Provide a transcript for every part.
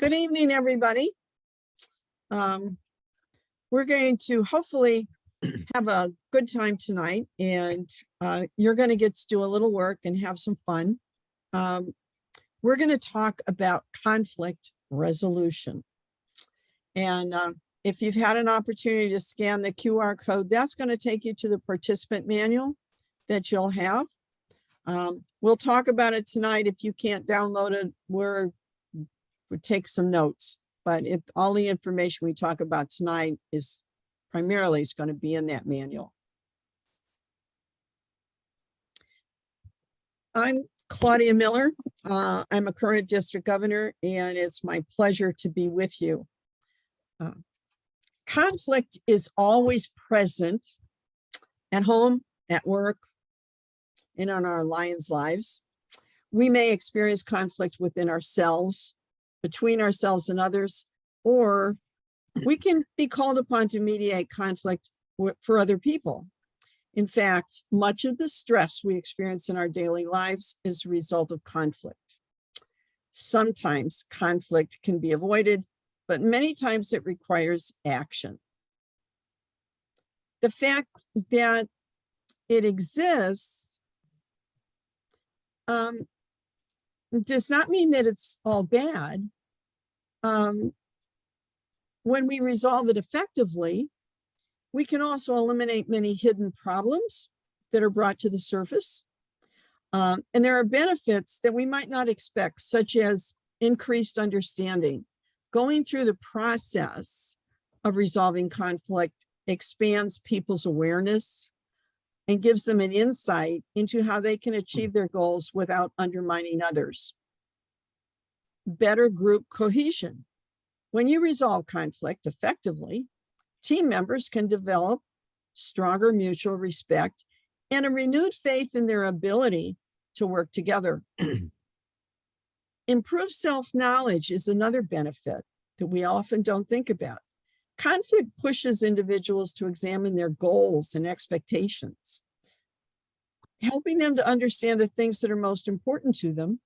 Good evening, everybody. We're going to hopefully have a good time tonight, and you're going to get to do a little work and have some fun. We're going to talk about conflict resolution. And if you've had an opportunity to scan the QR code, that's going to take you to the participant manual that you'll have. We'll talk about it tonight. If you can't download it, we'll take some notes. But if all the information we talk about tonight is primarily going to be in that manual. I'm Claudia Miller. I'm a current district governor, and it's my pleasure to be with you. Conflict is always present at home, at work, and on our Lions' lives. We may experience conflict within ourselves, between ourselves and others, or we can be called upon to mediate conflict for other people. In fact, much of the stress we experience in our daily lives is a result of conflict. Sometimes conflict can be avoided, but many times it requires action. The fact that it exists does not mean that it's all bad. When we resolve it effectively, we can also eliminate many hidden problems that are brought to the surface. And there are benefits that we might not expect, such as increased understanding. Going through the process of resolving conflict expands people's awareness and gives them an insight into how they can achieve their goals without undermining others. Better group cohesion. When you resolve conflict effectively, team members can develop stronger mutual respect and a renewed faith in their ability to work together. Improved self-knowledge is another benefit that we often don't think about. Conflict pushes individuals to examine their goals and expectations, helping them to understand the things that are most important to them,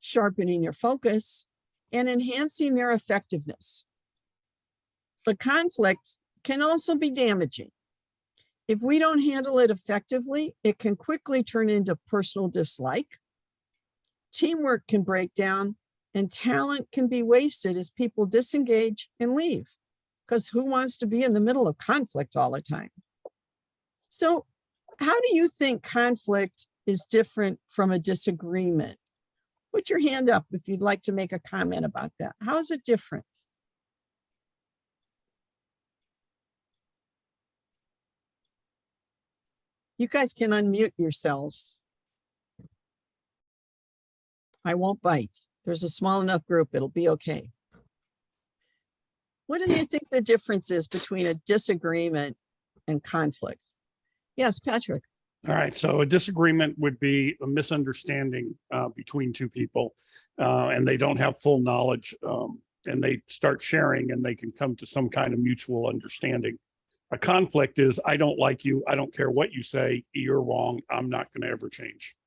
sharpening their focus, and enhancing their effectiveness. But conflict can also be damaging. If we don't handle it effectively, it can quickly turn into personal dislike. Teamwork can break down, and talent can be wasted as people disengage and leave. Because who wants to be in the middle of conflict all the time? So, how do you think conflict is different from a disagreement? Put your hand up if you'd like to make a comment about that. How is it different? You guys can unmute yourselves. I won't bite. There's a small enough group, it'll be okay. What do you think the difference is between a disagreement and conflict? Yes, Patrick. All right, so a disagreement would be a misunderstanding between two people, and they don't have full knowledge, and they start sharing, and they can come to some kind of mutual understanding. A conflict is, I don't like you, I don't care what you say, you're wrong, I'm not going to ever change.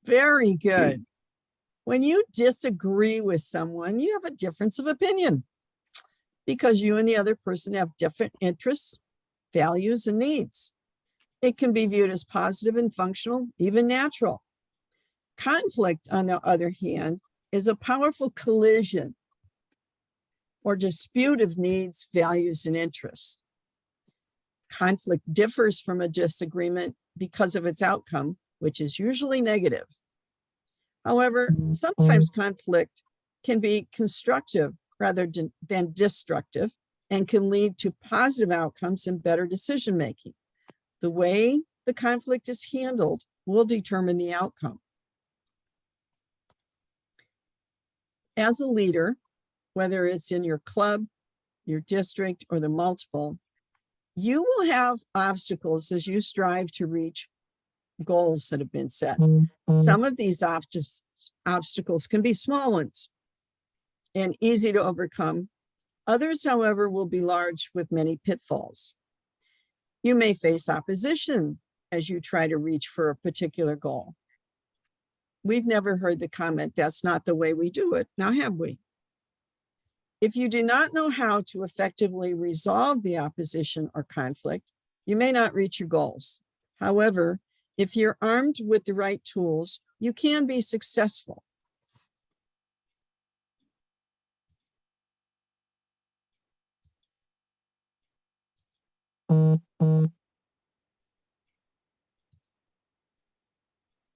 Very good. When you disagree with someone, you have a difference of opinion because you and the other person have different interests, values, and needs. It can be viewed as positive and functional, even natural. Conflict, on the other hand, is a powerful collision or dispute of needs, values, and interests. Conflict differs from a disagreement because of its outcome, which is usually negative. However, sometimes conflict can be constructive rather than destructive and can lead to positive outcomes and better decision-making. The way the conflict is handled will determine the outcome. As a leader, whether it's in your club, your district, or the multiple, you will have obstacles as you strive to reach goals that have been set. Some of these obstacles can be small ones and easy to overcome. Others, however, will be large with many pitfalls. You may face opposition as you try to reach for a particular goal. We've never heard the comment, that's not the way we do it. Now, have we? If you do not know how to effectively resolve the opposition or conflict, you may not reach your goals. However, if you're armed with the right tools, you can be successful.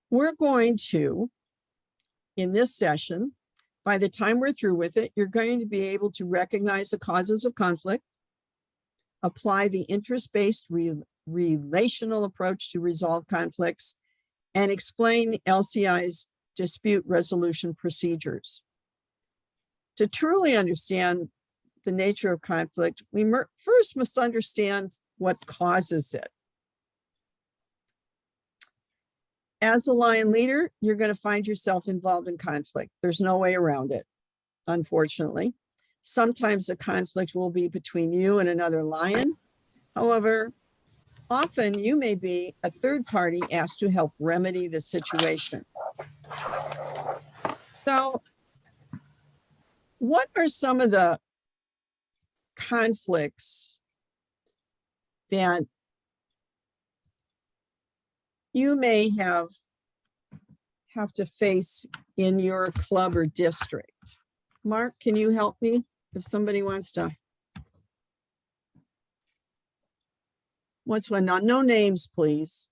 We're going to, in this session, by the time we're through with it, you're going to be able to recognize the causes of conflict, apply the interest-based relational approach to resolve conflicts, and explain LCI's dispute resolution procedures. To truly understand the nature of conflict, we first must understand what causes it. As a Lion leader, you're going to find yourself involved in conflict. There's no way around it, unfortunately. Sometimes the conflict will be between you and another Lion. However, often you may be a third party asked to help remedy the situation. So, what are some of the conflicts that you may have to face in your club or district? Mark, can you help me if somebody wants to? What's one? No names, please.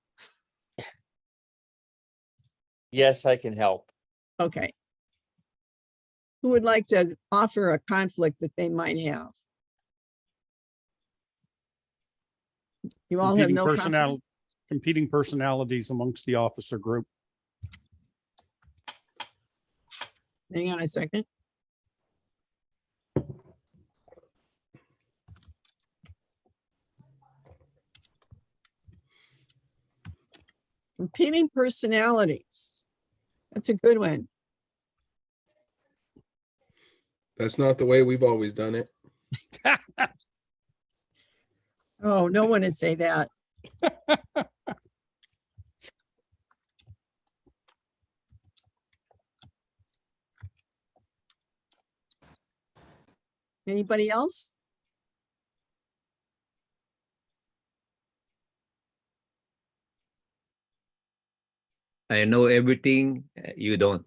Yes, I can help. Okay. Who would like to offer a conflict that they might have? You all have no conflict? Competing personalities amongst the officer group. Hang on a second. Competing personalities. That's a good one. That's not the way we've always done it. Oh, no one would say that. Anybody else? I know everything, you don't.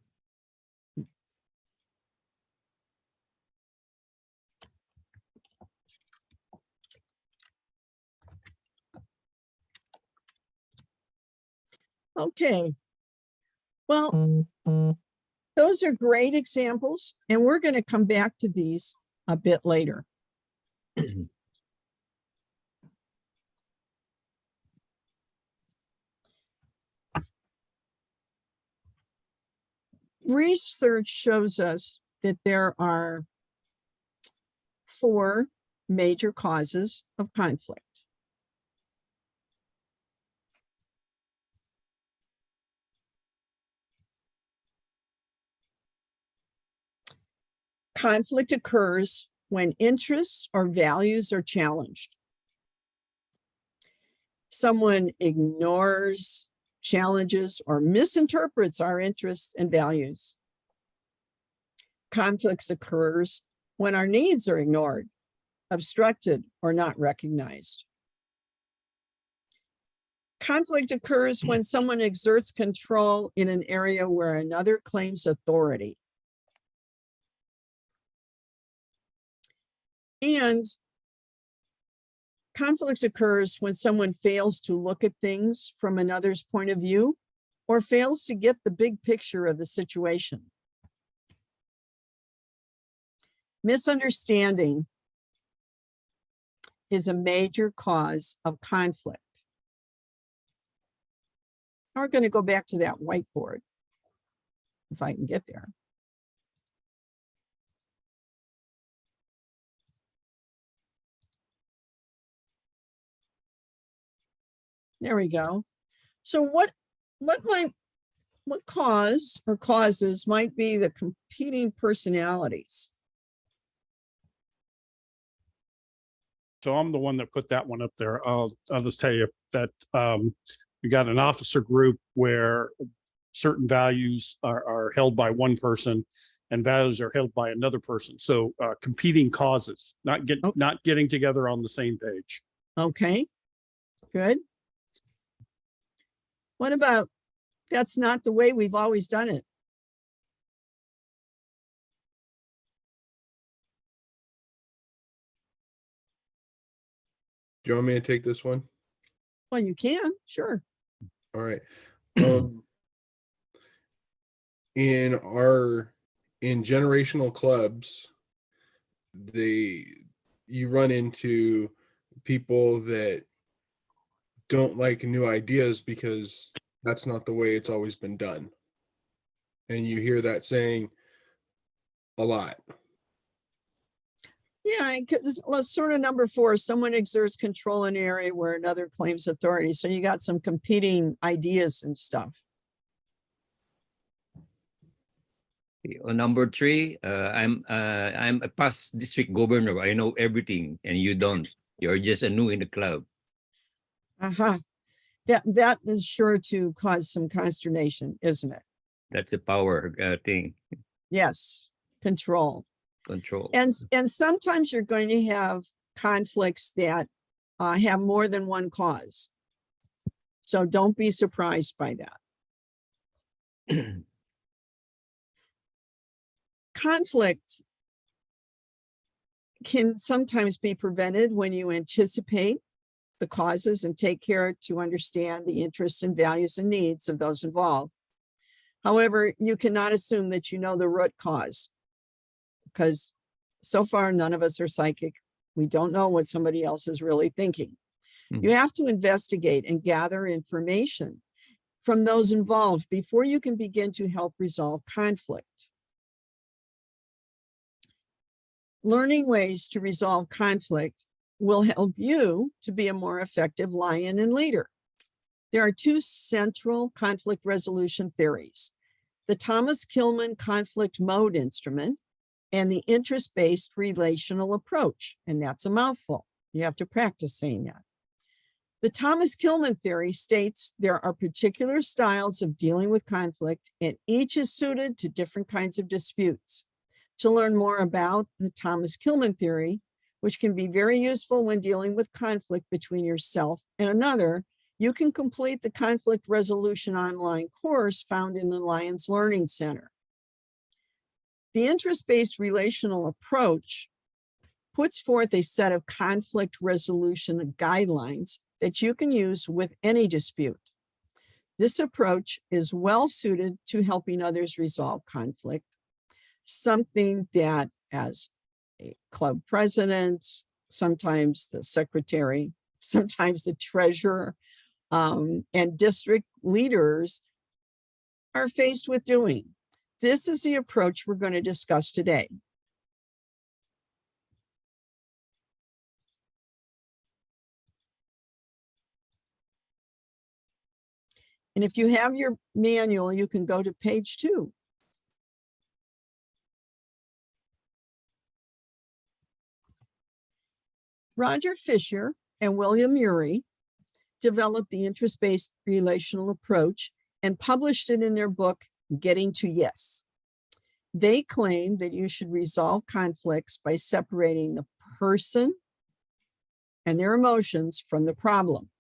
Okay. Well, those are great examples, and we're going to come back to these a bit later. Research shows us that there are 4 major causes of conflict. Conflict occurs when interests or values are challenged. Someone ignores, challenges, or misinterprets our interests and values. Conflicts occurs when our needs are ignored, obstructed, or not recognized. Conflict occurs when someone exerts control in an area where another claims authority. And conflict occurs when someone fails to look at things from another's point of view or fails to get the big picture of the situation. Misunderstanding is a major cause of conflict. Now we're going to go back to that whiteboard, if I can get there. There we go. So what cause or causes might be the competing personalities? So I'm the one that put that one up there. I'll just tell you that we got an officer group where certain values are held by one person and values are held by another person. So competing causes, Oh. not getting together on the same page. Okay, good. What about, that's not the way we've always done it? Do you want me to take this one? Well, you can, sure. All right. In generational clubs, you run into people that don't like new ideas because that's not the way it's always been done. And you hear that saying a lot. Yeah, let's sort of number 4, someone exerts control in an area where another claims authority. So you got some competing ideas and stuff. On number 3, I'm a past district governor. I know everything, and you don't. You're just a new in the club. Uh-huh. That is sure to cause some consternation, isn't it? That's a power thing, Yes, control. control. And sometimes you're going to have conflicts that have more than one cause. So don't be surprised by that. Conflict can sometimes be prevented when you anticipate the causes and take care to understand the interests and values and needs of those involved. However, you cannot assume that you know the root cause, because so far none of us are psychic. We don't know what somebody else is really thinking. You have to investigate and gather information from those involved before you can begin to help resolve conflict. Learning ways to resolve conflict will help you to be a more effective lion and leader. There are 2 central conflict resolution theories: the Thomas Kilmann conflict mode instrument and the interest-based relational approach. And that's a mouthful. You have to practice saying that. The Thomas Kilmann theory states there are particular styles of dealing with conflict, and each is suited to different kinds of disputes. To learn more about the Thomas Kilmann theory, which can be very useful when dealing with conflict between yourself and another, you can complete the conflict resolution online course found in the Lions Learning Center. The interest-based relational approach puts forth a set of conflict resolution guidelines that you can use with any dispute. This approach is well suited to helping others resolve conflict, something that as a club president, sometimes the secretary, sometimes the treasurer, and district leaders are faced with doing. This is the approach we're going to discuss today. And if you have your manual, you can go to page 2. Roger Fisher and William Ury developed the interest-based relational approach and published it in their book, Getting to Yes. They claim that you should resolve conflicts by separating the person and their emotions from the problem.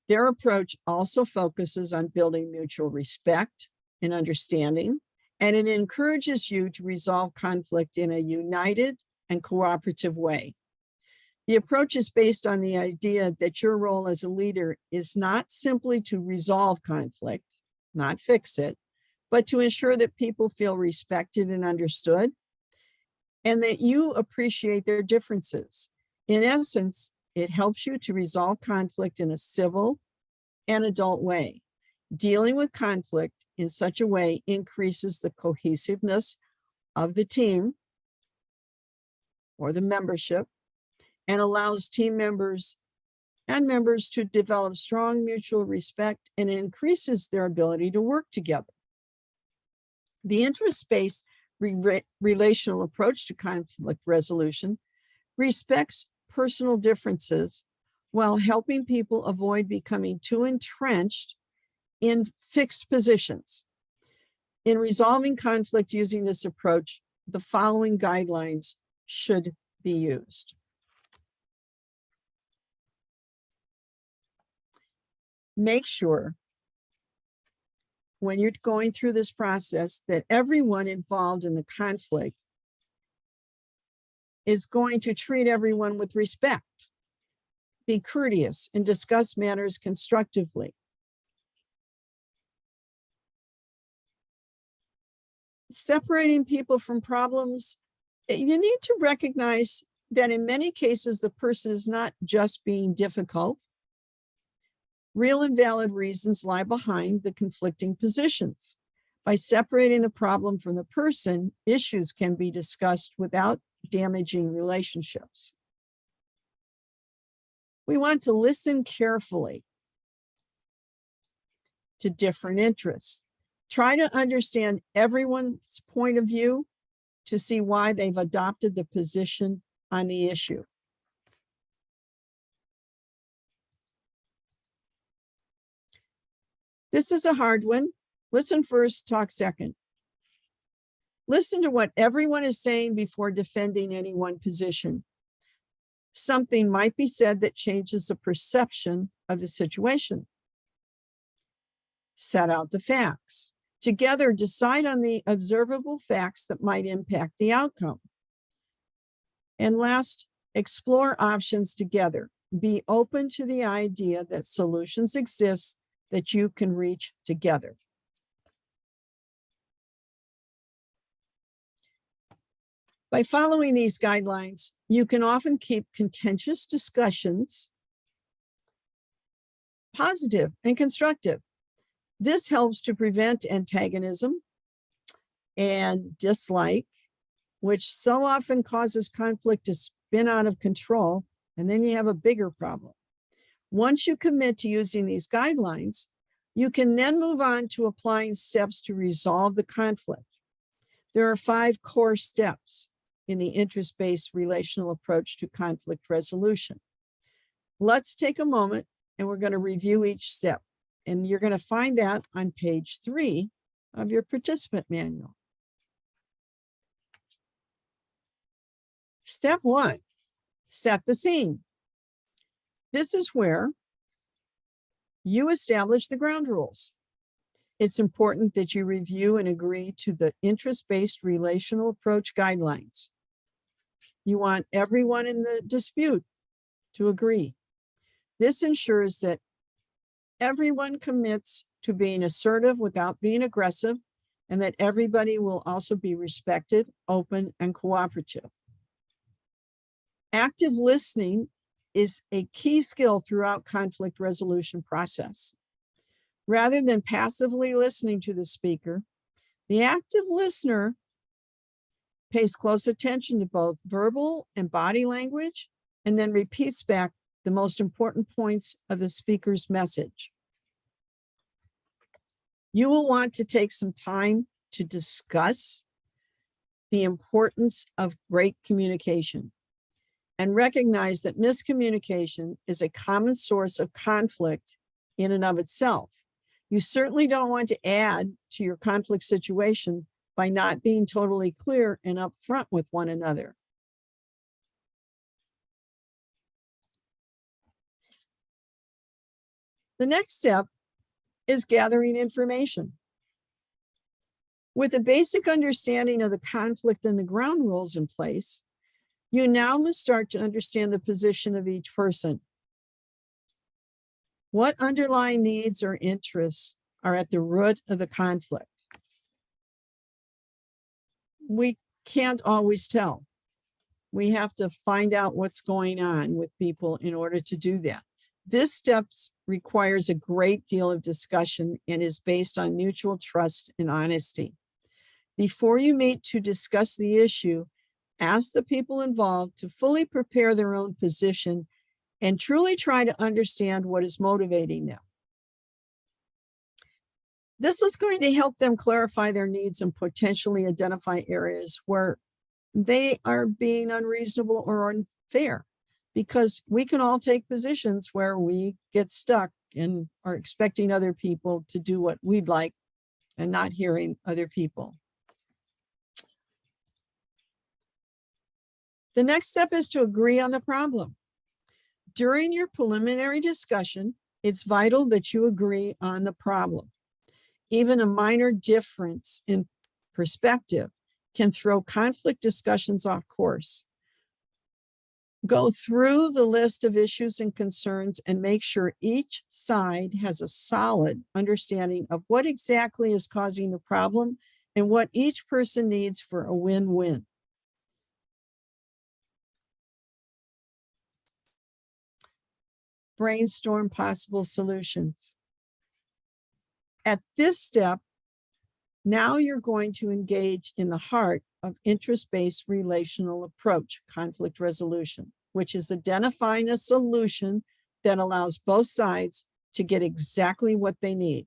Their approach also focuses on building mutual respect and understanding, and it encourages you to resolve conflict in a united and cooperative way. The approach is based on the idea that your role as a leader is not simply to resolve conflict, not fix it, but to ensure that people feel respected and understood, and that you appreciate their differences. In essence, it helps you to resolve conflict in a civil and adult way. Dealing with conflict in such a way increases the cohesiveness of the team or the membership, and allows team members and members to develop strong mutual respect, and increases their ability to work together. The interest-based relational approach to conflict resolution respects personal differences while helping people avoid becoming too entrenched in fixed positions. In resolving conflict using this approach, the following guidelines should be used. Make sure when you're going through this process that everyone involved in the conflict is going to treat everyone with respect, be courteous, and discuss matters constructively. Separating people from problems, you need to recognize that in many cases, the person is not just being difficult. Real and valid reasons lie behind the conflicting positions. By separating the problem from the person, issues can be discussed without damaging relationships. We want to listen carefully to different interests. Try to understand everyone's point of view to see why they've adopted the position on the issue. This is a hard one. Listen first, talk second. Listen to what everyone is saying before defending any one position. Something might be said that changes the perception of the situation. Set out the facts. Together, decide on the observable facts that might impact the outcome. And last, explore options together. Be open to the idea that solutions exist that you can reach together. By following these guidelines, you can often keep contentious discussions positive and constructive. This helps to prevent antagonism and dislike, which so often causes conflict to spin out of control, and then you have a bigger problem. Once you commit to using these guidelines, you can then move on to applying steps to resolve the conflict. There are 5 core steps in the interest-based relational approach to conflict resolution. Let's take a moment and we're going to review each step. And you're going to find that on page 3 of your participant manual. Step 1, set the scene. This is where you establish the ground rules. It's important that you review and agree to the interest-based relational approach guidelines. You want everyone in the dispute to agree. This ensures that everyone commits to being assertive without being aggressive, and that everybody will also be respected, open, and cooperative. Active listening is a key skill throughout conflict resolution process. Rather than passively listening to the speaker, the active listener pays close attention to both verbal and body language, and then repeats back the most important points of the speaker's message. You will want to take some time to discuss the importance of great communication and recognize that miscommunication is a common source of conflict in and of itself. You certainly don't want to add to your conflict situation by not being totally clear and upfront with one another. The next step is gathering information. With a basic understanding of the conflict and the ground rules in place, you now must start to understand the position of each person. What underlying needs or interests are at the root of the conflict? We can't always tell. We have to find out what's going on with people in order to do that. This step requires a great deal of discussion and is based on mutual trust and honesty. Before you meet to discuss the issue, ask the people involved to fully prepare their own position and truly try to understand what is motivating them. This is going to help them clarify their needs and potentially identify areas where they are being unreasonable or unfair, because we can all take positions where we get stuck and are expecting other people to do what we'd like and not hearing other people. The next step is to agree on the problem. During your preliminary discussion, it's vital that you agree on the problem. Even a minor difference in perspective can throw conflict discussions off course. Go through the list of issues and concerns and make sure each side has a solid understanding of what exactly is causing the problem and what each person needs for a win-win. Brainstorm possible solutions. At this step, now you're going to engage in the heart of interest-based relational approach, conflict resolution, which is identifying a solution that allows both sides to get exactly what they need.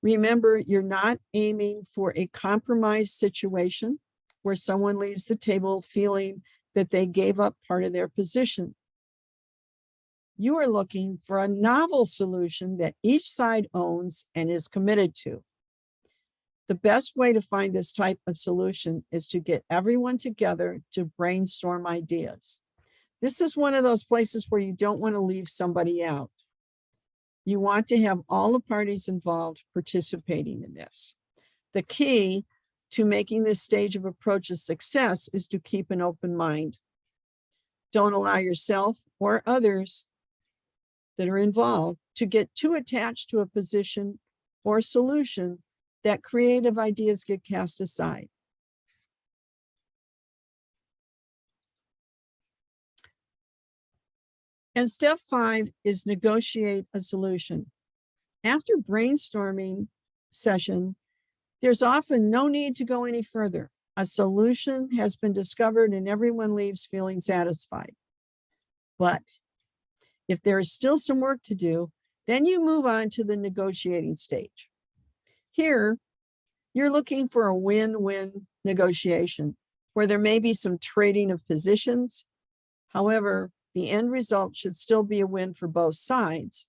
Remember, you're not aiming for a compromise situation where someone leaves the table feeling that they gave up part of their position. You are looking for a novel solution that each side owns and is committed to. The best way to find this type of solution is to get everyone together to brainstorm ideas. This is one of those places where you don't want to leave somebody out. You want to have all the parties involved participating in this. The key to making this stage of approach a success is to keep an open mind. Don't allow yourself or others that are involved to get too attached to a position or solution that creative ideas get cast aside. And step 5 is negotiate a solution. After brainstorming session, there's often no need to go any further. A solution has been discovered and everyone leaves feeling satisfied. But if there is still some work to do, then you move on to the negotiating stage. Here, you're looking for a win-win negotiation where there may be some trading of positions. However, the end result should still be a win for both sides.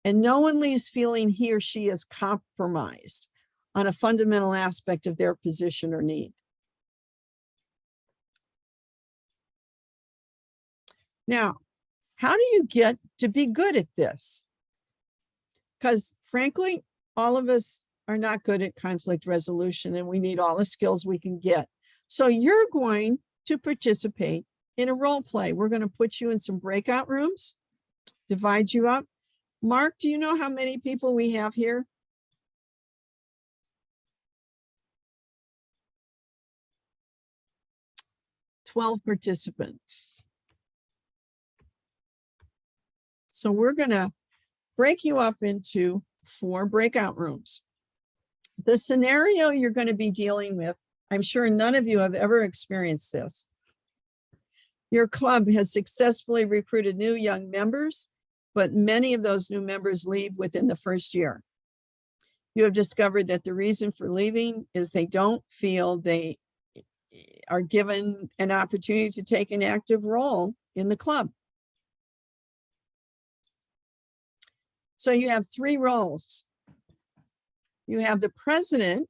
And no one leaves feeling he or she is compromised on a fundamental aspect of their position or need. Now, how do you get to be good at this? Because frankly, all of us are not good at conflict resolution and we need all the skills we can get. So you're going to participate in a role play. We're going to put you in some breakout rooms, divide you up. Mark, do you know how many people we have here? "12 participants. So we're going to break you up into 4 breakout rooms. The scenario you're going to be dealing with, I'm sure none of you have ever experienced this. Your club has successfully recruited new young members, but many of those new members leave within the first year. You have discovered that the reason for leaving is they don't feel they are given an opportunity to take an active role in the club. So you have 3 roles. You have the president.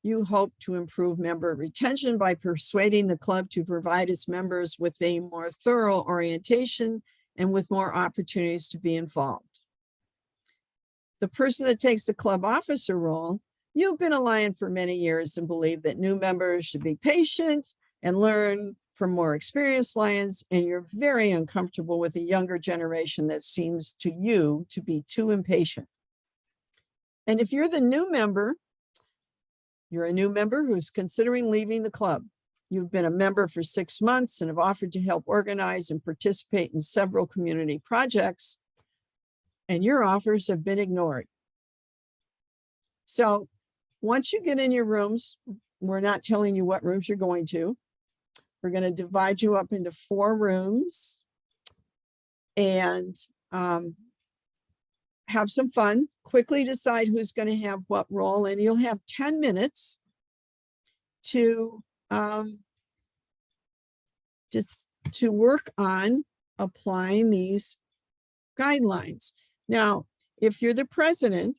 You hope to improve member retention by persuading the club to provide its members with a more thorough orientation and with more opportunities to be involved. The person that takes the club officer role, you've been a lion for many years and believe that new members should be patient and learn from more experienced lions, and you're very uncomfortable with a younger generation that seems to you to be too impatient. And if you're the new member, you're a new member who's considering leaving the club. You've been a member for 6 months and have offered to help organize and participate in several community projects, and your offers have been ignored. So once you get in your rooms, we're not telling you what rooms you're going to. We're going to divide you up into 4 rooms and have some fun, quickly decide who's going to have what role, and you'll have 10 minutes to work on applying these guidelines. Now, if you're the president,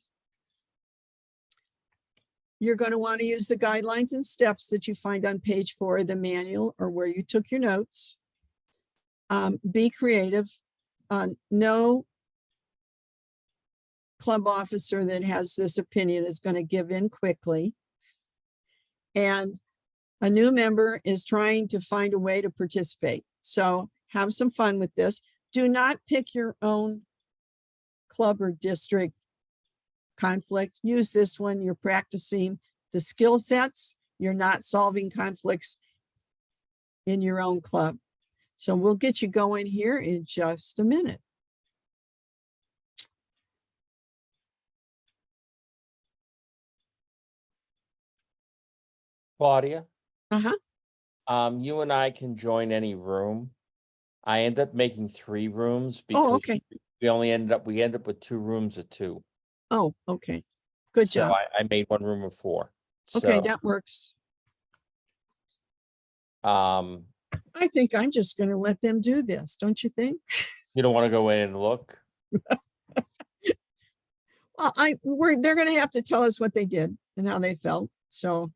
You're going to want to use the guidelines and steps that you find on page 4 of the manual or where you took your notes. Be creative. No club officer that has this opinion is going to give in quickly. And a new member is trying to find a way to participate. So have some fun with this. Do not pick your own club or district conflict. Use this one. You're practicing the skill sets. You're not solving conflicts in your own club. So we'll get you going here in just a minute. Claudia, Uh-huh. you and I can join any room. I end up making 3 rooms Oh, because okay. we ended up with 2 rooms of 2. Oh, okay. Good So job. I made 1 room of 4. Okay, So, that works. um, I think I'm just going to let them do this. Don't you think? you don't want to go in and look? Well, they're going to have to tell us what they did and how they felt. So,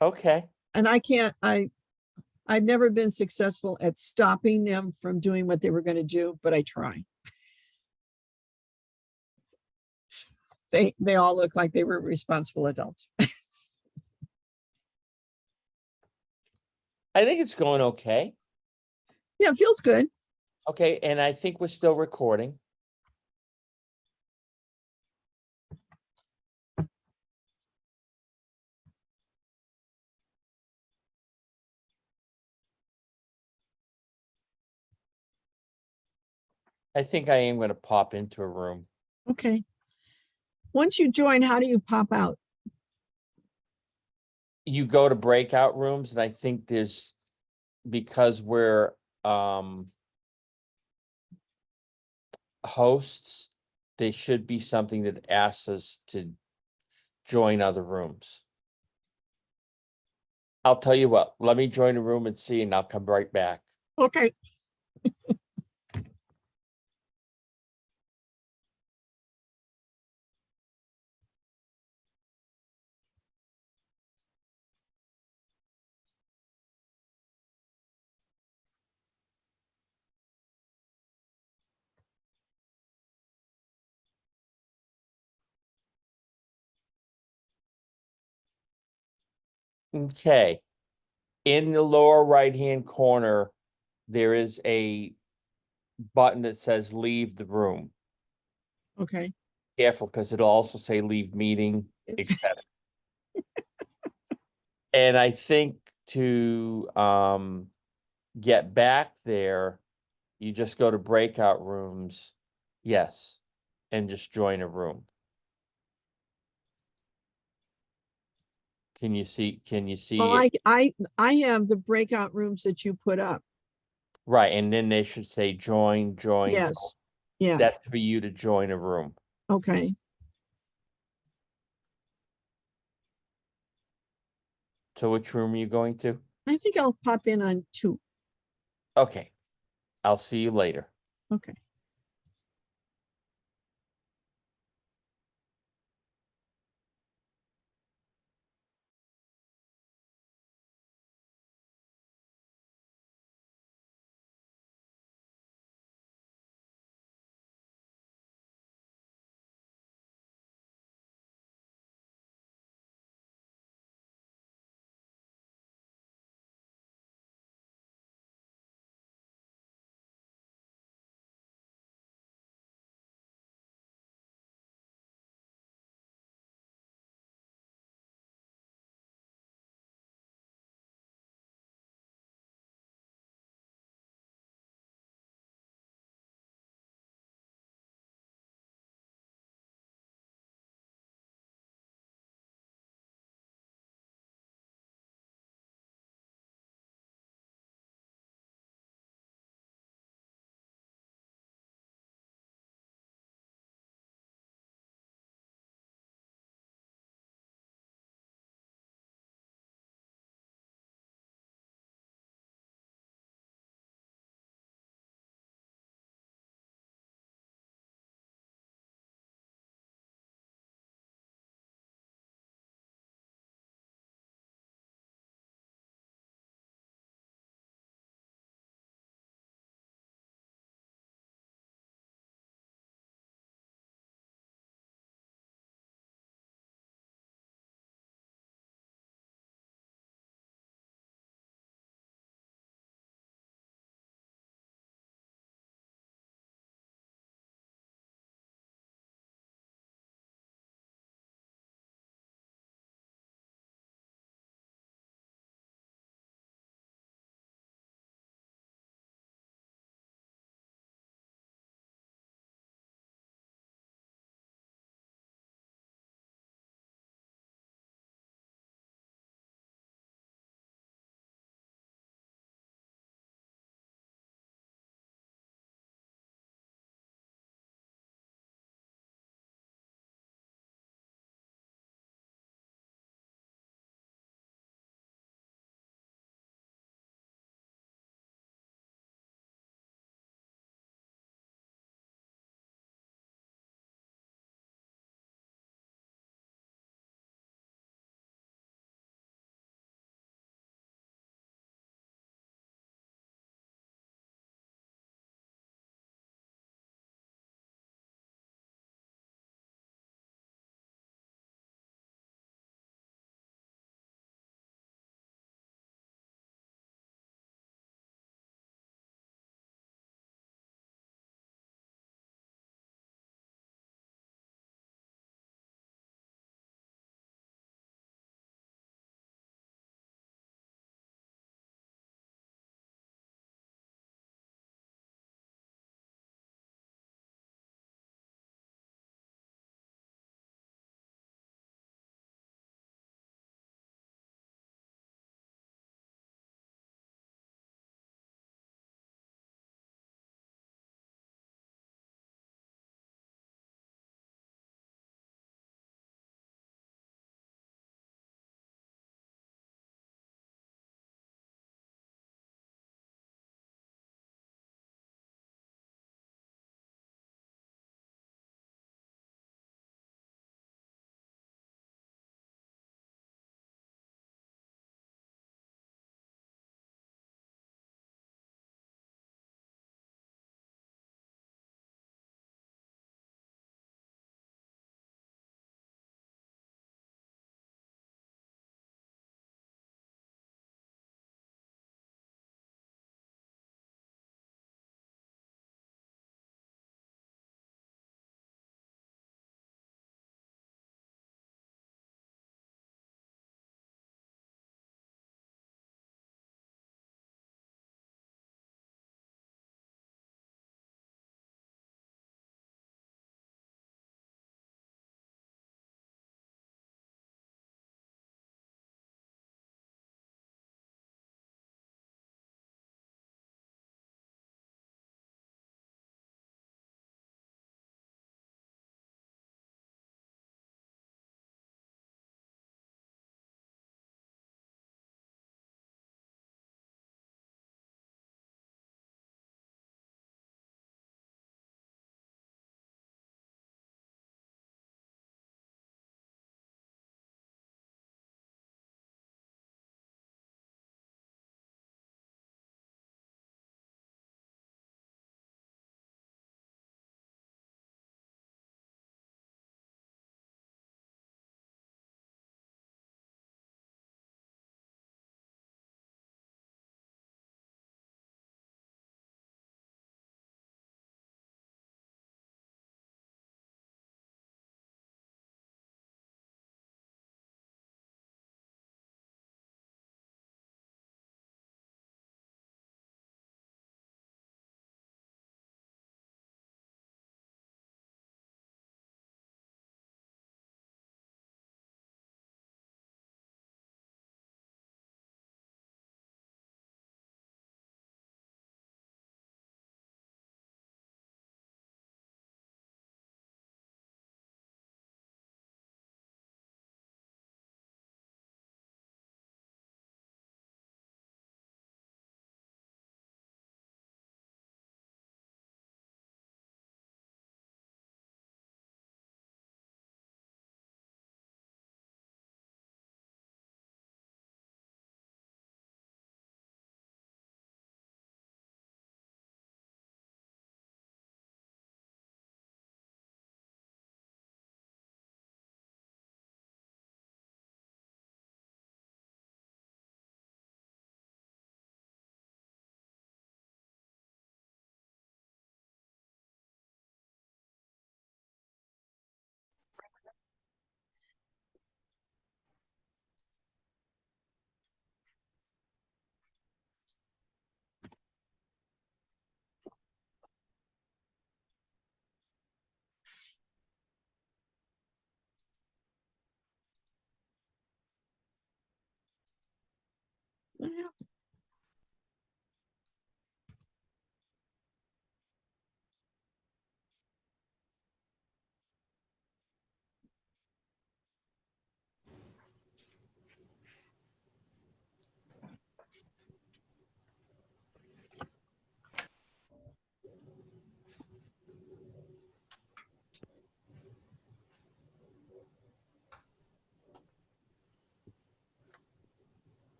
Okay. and I've never been successful at stopping them from doing what they were going to do, but I try. They all look like they were responsible adults. I think it's going okay. Yeah, it feels good. Okay, and I think we're still recording. I think I am going to pop into a room. Okay. Once you join, how do you pop out? You go to breakout rooms, and I think because we're hosts, there should be something that asks us to join other rooms. I'll tell you what, let me join a room and see, and I'll come right back. Okay. Okay. In the lower right-hand corner, there is a button that says leave the room. Okay. Careful, because it'll also say leave meeting, etc. And I think to get back there, you just go to breakout rooms. Yes. And just join a room. Can you see Well, it? I have the breakout rooms that you put up. Right, and then they should say join. Yes. Yeah. That's for you to join a room. Okay. So which room are you going to? I think I'll pop in on 2. Okay. I'll see you later. Okay.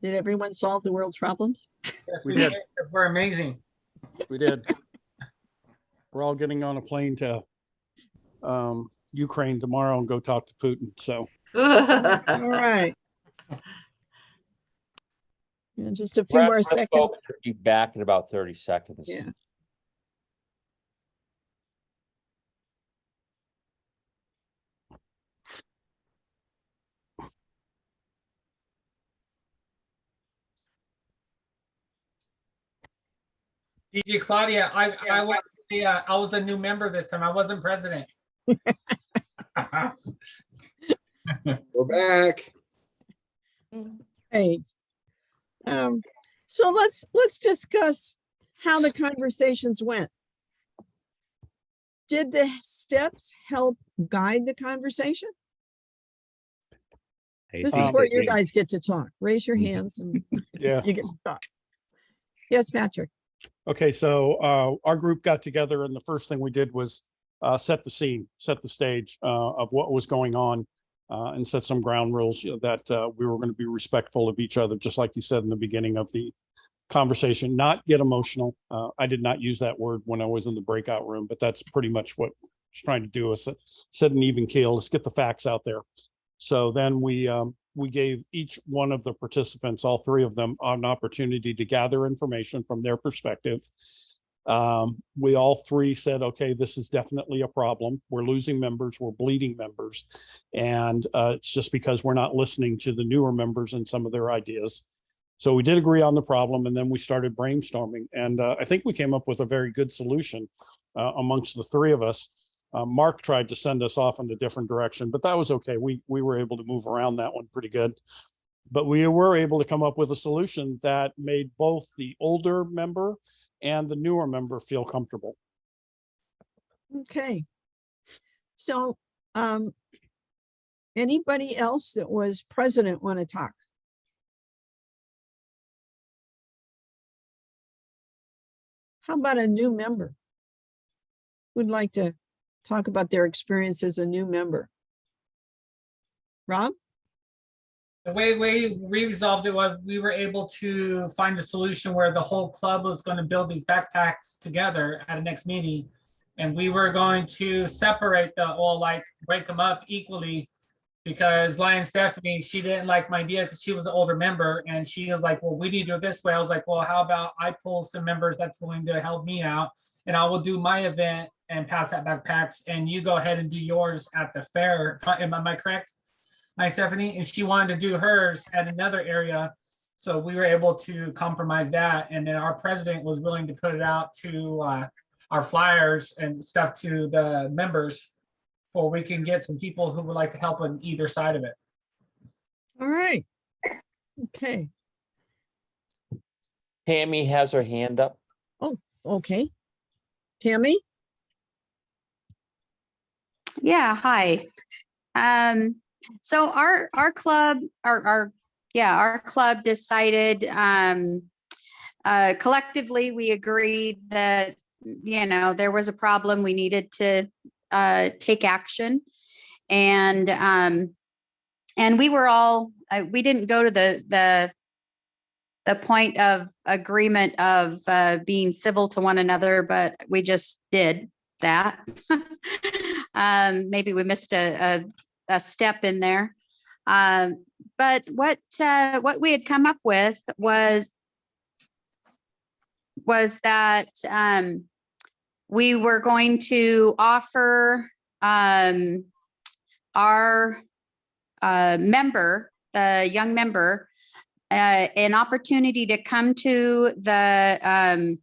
Did everyone solve the world's problems? Yes, We we did. did. We're amazing. We did. We're all getting on a plane to Ukraine tomorrow and go talk to Putin. So All right. Yeah, just a few more Brett seconds. Folks should be back in about 30 seconds. Yeah. DJ Claudia, I was the new member this time. I wasn't president. We're back. Right. So let's discuss how the conversations went. Did the steps help guide the conversation? I This think is where they you did. guys get to talk. Raise your Mhm. hands and yeah. you get to talk. Yes, Patrick. Okay, so our group got together and the first thing we did was set the scene, set the stage of what was going on and set some ground rules, you know, that we were going to be respectful of each other, just like you said in the beginning of the conversation, not get emotional. I did not use that word when I was in the breakout room, but that's pretty much what I was trying to do, is set an even keel. Let's get the facts out there. So then we gave each one of the participants, all three of them, an opportunity to gather information from their perspective. We all three said, okay, this is definitely a problem. We're losing members, we're bleeding members. And it's just because we're not listening to the newer members and some of their ideas. So we did agree on the problem, and then we started brainstorming. And I think we came up with a very good solution amongst the three of us. Mark tried to send us off in a different direction, but that was okay. We were able to move around that one pretty good. But we were able to come up with a solution that made both the older member and the newer member feel comfortable. Okay. So anybody else that was president want to talk? How about a new member? Who'd like to talk about their experience as a new member? Rob? The way we resolved it was we were able to find a solution where the whole club was going to build these backpacks together at a next meeting. And we were going to separate break them up equally, because Lion Stephanie, she didn't like my idea because she was an older member, and she was like, well, we need to do it this way. I was like, well, how about I pull some members that's going to help me out, and I will do my event and pass out backpacks, and you go ahead and do yours at the fair. Am I correct, Lion Stephanie? And she wanted to do hers at another area. So we were able to compromise that. And then our president was willing to put it out to our flyers and stuff to the members, or we can get some people who would like to help on either side of it. All right. Okay. Tammy has her hand up. Okay. Tammy? Yeah, hi. So our club, our club decided, collectively, we agreed that, there was a problem, we needed to take action. And we were all, we didn't go to the point of agreement of being civil to one another, but we just did that. Maybe we missed a step in there. But what we had come up with was that we were going to offer our member, the young member, an opportunity to come to the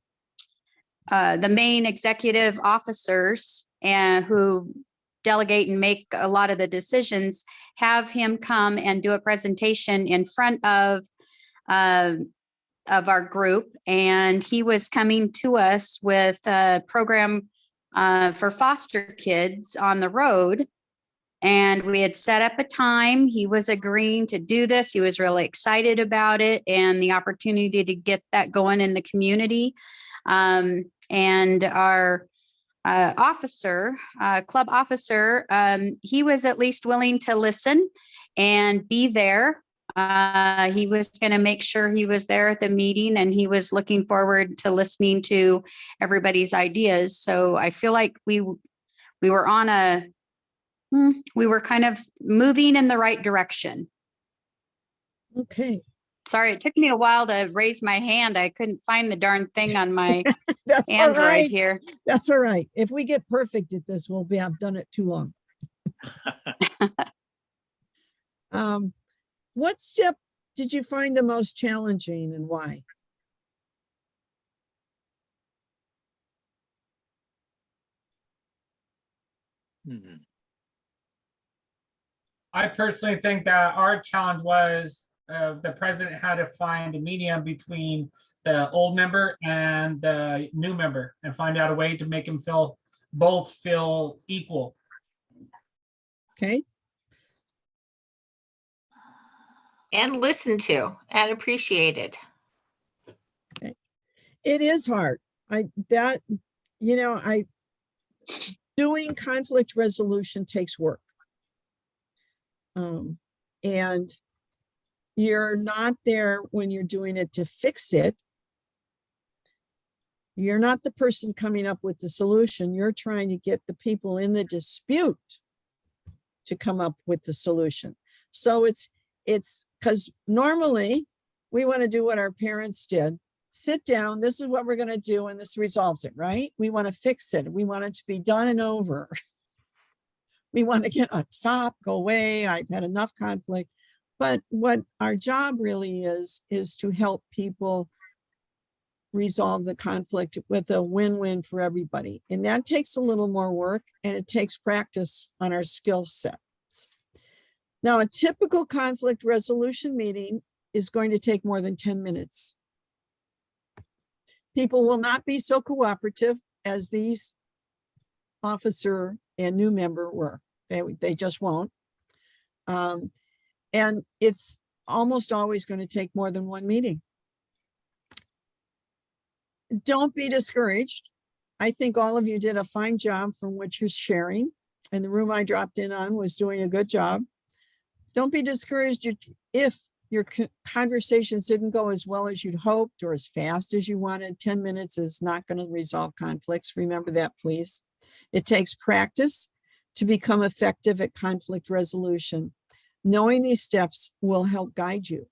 main executive officers and who delegate and make a lot of the decisions, have him come and do a presentation in front of our group. And he was coming to us with a program for foster kids on the road. And we had set up a time. He was agreeing to do this. He was really excited about it and the opportunity to get that going in the community. And our club officer, he was at least willing to listen and be there He was going to make sure he was there at the meeting, and he was looking forward to listening to everybody's ideas. So I feel like we were on we were kind of moving in the right direction. Okay. Sorry, it took me a while to raise my hand. I couldn't find the darn thing on my That's all Android right. here. That's all right. If we get perfect at this, I've done it too long. What step did you find the most challenging and why? I personally think that our challenge was the president had to find a medium between the old member and the new member and find out a way to make them both feel equal. Okay. And listened to and appreciated. It is hard. Doing conflict resolution takes work. And you're not there when you're doing it to fix it. You're not the person coming up with the solution. You're trying to get the people in the dispute to come up with the solution. So it's because normally we want to do what our parents did. Sit down, this is what we're going to do, and this resolves it, right? We want to fix it. We want it to be done and over. We want to get stop, go away. I've had enough conflict. But what our job really is to help people resolve the conflict with a win-win for everybody. And that takes a little more work, and it takes practice on our skill sets. Now, a typical conflict resolution meeting is going to take more than 10 minutes. People will not be so cooperative as these officer and new member were. They just won't. And it's almost always going to take more than one meeting. Don't be discouraged. I think all of you did a fine job from what you're sharing, and the room I dropped in on was doing a good job. Don't be discouraged if your conversations didn't go as well as you'd hoped or as fast as you wanted. 10 minutes is not going to resolve conflicts. Remember that, please. It takes practice to become effective at conflict resolution. Knowing these steps will help guide you.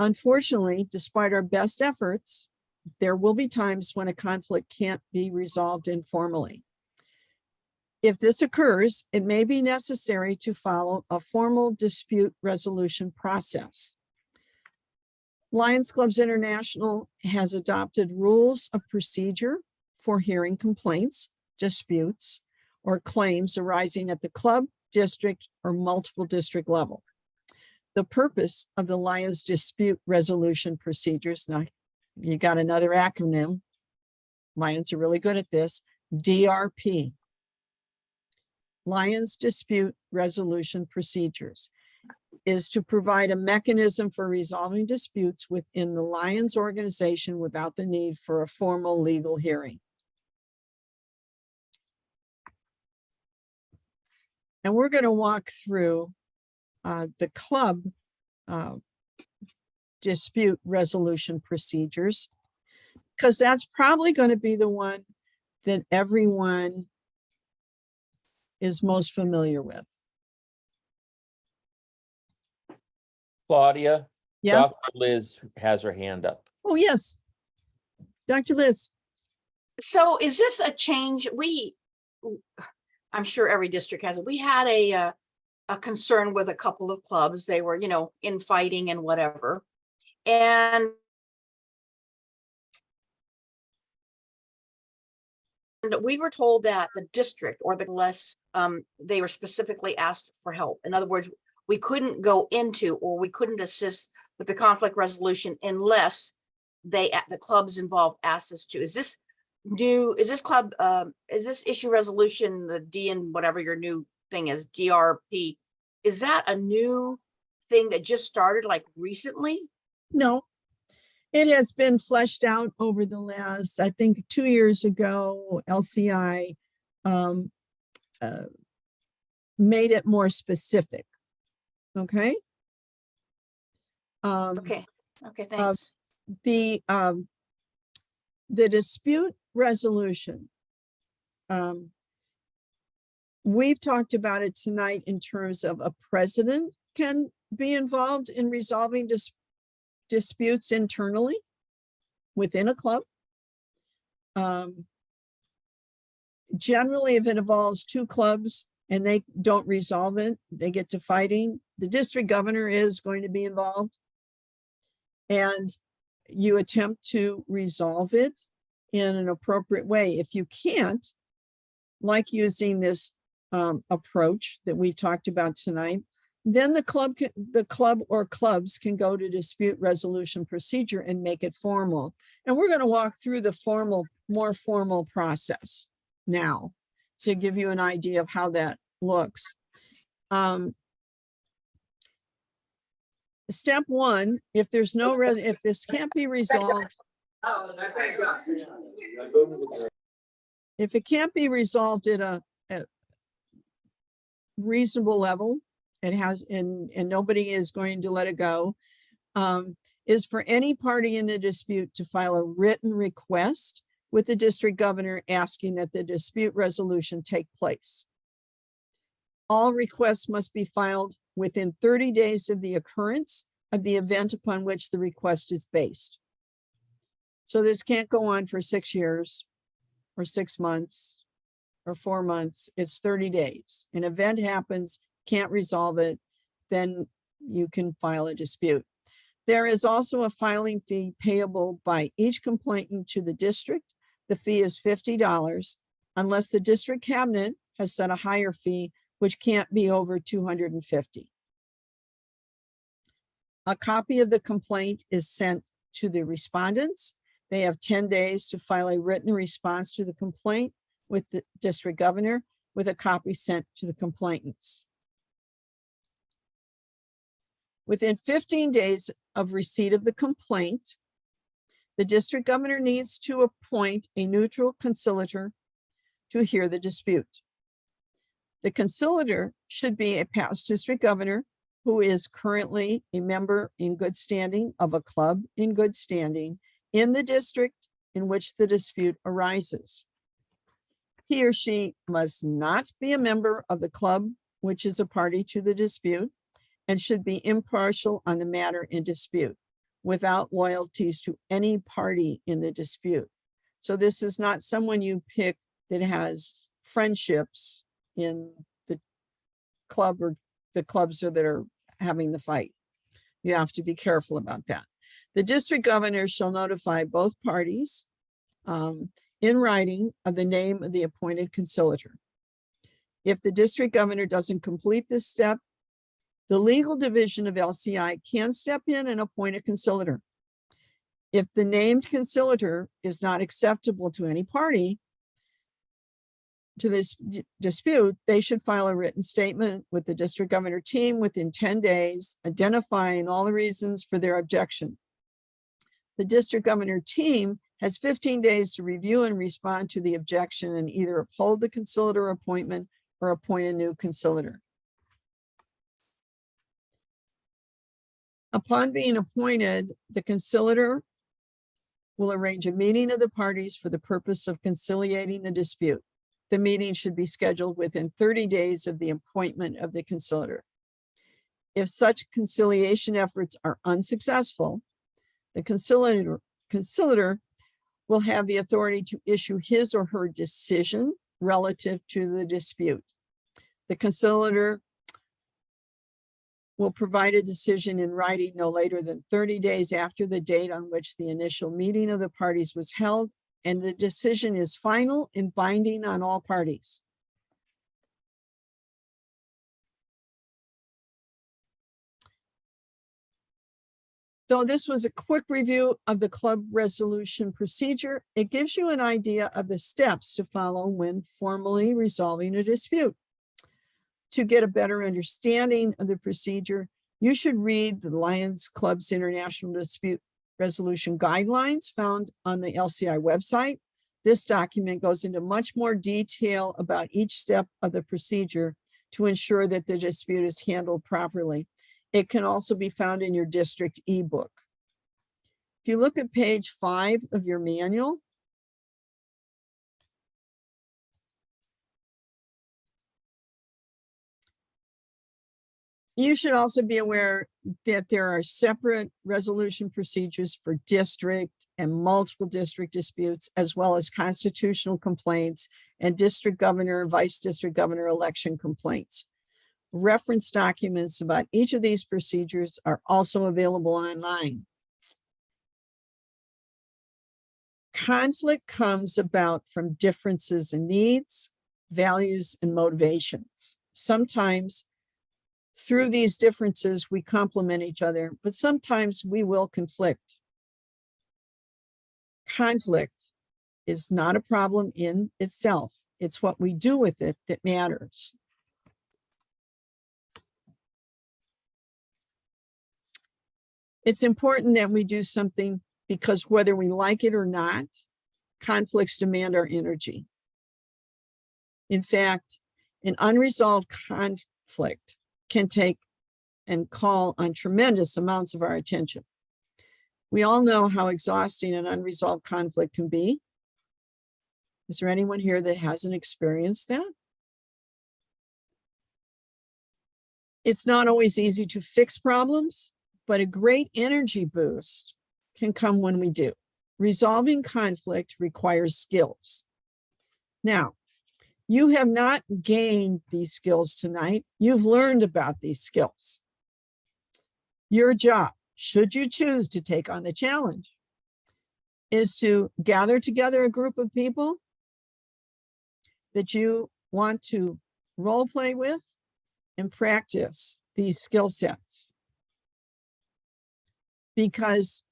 Unfortunately, despite our best efforts, there will be times when a conflict can't be resolved informally. If this occurs, it may be necessary to follow a formal dispute resolution process. Lions Clubs International has adopted rules of procedure for hearing complaints, disputes, or claims arising at the club, district, or multiple district level. The purpose of the Lions dispute resolution procedures, now you got another acronym, Lions are really good at this, DRP. Lions dispute resolution procedures is to provide a mechanism for resolving disputes within the Lions organization without the need for a formal legal hearing. And we're going to walk through the club dispute resolution procedures, because that's probably going to be the one that everyone is most familiar with. Claudia, Yeah. Dr. Liz has her hand up. Oh, yes. Dr. Liz. So is this a change? I'm sure every district has it. We had a concern with a couple of clubs. They were, infighting and whatever. And we were told that the district or the less, they were specifically asked for help. In other words, we couldn't go into or we couldn't assist with the conflict resolution unless the clubs involved asked us to. Is this club, is this issue resolution, the D and whatever your new thing is, DRP, is that a new thing that just started like recently? No, it has been fleshed out over the last, I think 2 years ago, LCI made it more specific. Okay. Okay, thanks. The dispute resolution. We've talked about it tonight in terms of a president can be involved in resolving disputes internally within a club. Generally, if it involves two clubs and they don't resolve it, they get to fighting, the district governor is going to be involved. And you attempt to resolve it in an appropriate way. If you can't, like using this approach that we've talked about tonight, then the club or clubs can go to dispute resolution procedure and make it formal. And we're going to walk through the more formal process now to give you an idea of how that looks. Step one, if there's no, if this can't be resolved, if it can't be resolved at a reasonable level, it has, and nobody is going to let it go, is for any party in the dispute to file a written request with the district governor asking that the dispute resolution take place. All requests must be filed within 30 days of the occurrence of the event upon which the request is based. So this can't go on for 6 years or 6 months or 4 months. It's 30 days. An event happens, can't resolve it, then you can file a dispute. There is also a filing fee payable by each complainant to the district. The fee is $50 unless the district cabinet has set a higher fee, which can't be over $250. A copy of the complaint is sent to the respondents. They have 10 days to file a written response to the complaint with the district governor, with a copy sent to the complainants. Within 15 days of receipt of the complaint, the district governor needs to appoint a neutral conciliator to hear the dispute. The conciliator should be a past district governor who is currently a member in good standing of a club in good standing in the district in which the dispute arises. He or she must not be a member of the club which is a party to the dispute and should be impartial on the matter in dispute without loyalties to any party in the dispute. So this is not someone you pick that has friendships in the club or the clubs that are having the fight. You have to be careful about that. The district governor shall notify both parties in writing of the name of the appointed conciliator. If the district governor doesn't complete this step, the legal division of LCI can step in and appoint a conciliator. If the named conciliator is not acceptable to any party to this dispute, they should file a written statement with the district governor team within 10 days, identifying all the reasons for their objection. The district governor team has 15 days to review and respond to the objection and either uphold the conciliator appointment or appoint a new conciliator. Upon being appointed, the conciliator will arrange a meeting of the parties for the purpose of conciliating the dispute. The meeting should be scheduled within 30 days of the appointment of the conciliator. If such conciliation efforts are unsuccessful, the conciliator will have the authority to issue his or her decision relative to the dispute. The conciliator will provide a decision in writing no later than 30 days after the date on which the initial meeting of the parties was held, and the decision is final and binding on all parties. So this was a quick review of the club resolution procedure. It gives you an idea of the steps to follow when formally resolving a dispute. To get a better understanding of the procedure, you should read the Lions Club's International Dispute Resolution Guidelines found on the LCI website. This document goes into much more detail about each step of the procedure to ensure that the dispute is handled properly. It can also be found in your district ebook. If you look at page 5 of your manual, you should also be aware that there are separate resolution procedures for district and multiple district disputes, as well as constitutional complaints and district governor, vice district governor election complaints. Reference documents about each of these procedures are also available online. Conflict comes about from differences in needs, values, and motivations. Sometimes through these differences, we complement each other, but sometimes we will conflict. Conflict is not a problem in itself. It's what we do with it that matters. It's important that we do something because whether we like it or not, conflicts demand our energy. In fact, an unresolved conflict can take and call on tremendous amounts of our attention. We all know how exhausting an unresolved conflict can be. Is there anyone here that hasn't experienced that? It's not always easy to fix problems, but a great energy boost can come when we do. Resolving conflict requires skills. Now, you have not gained these skills tonight. You've learned about these skills. Your job, should you choose to take on the challenge, is to gather together a group of people that you want to role play with and practice these skill sets. Because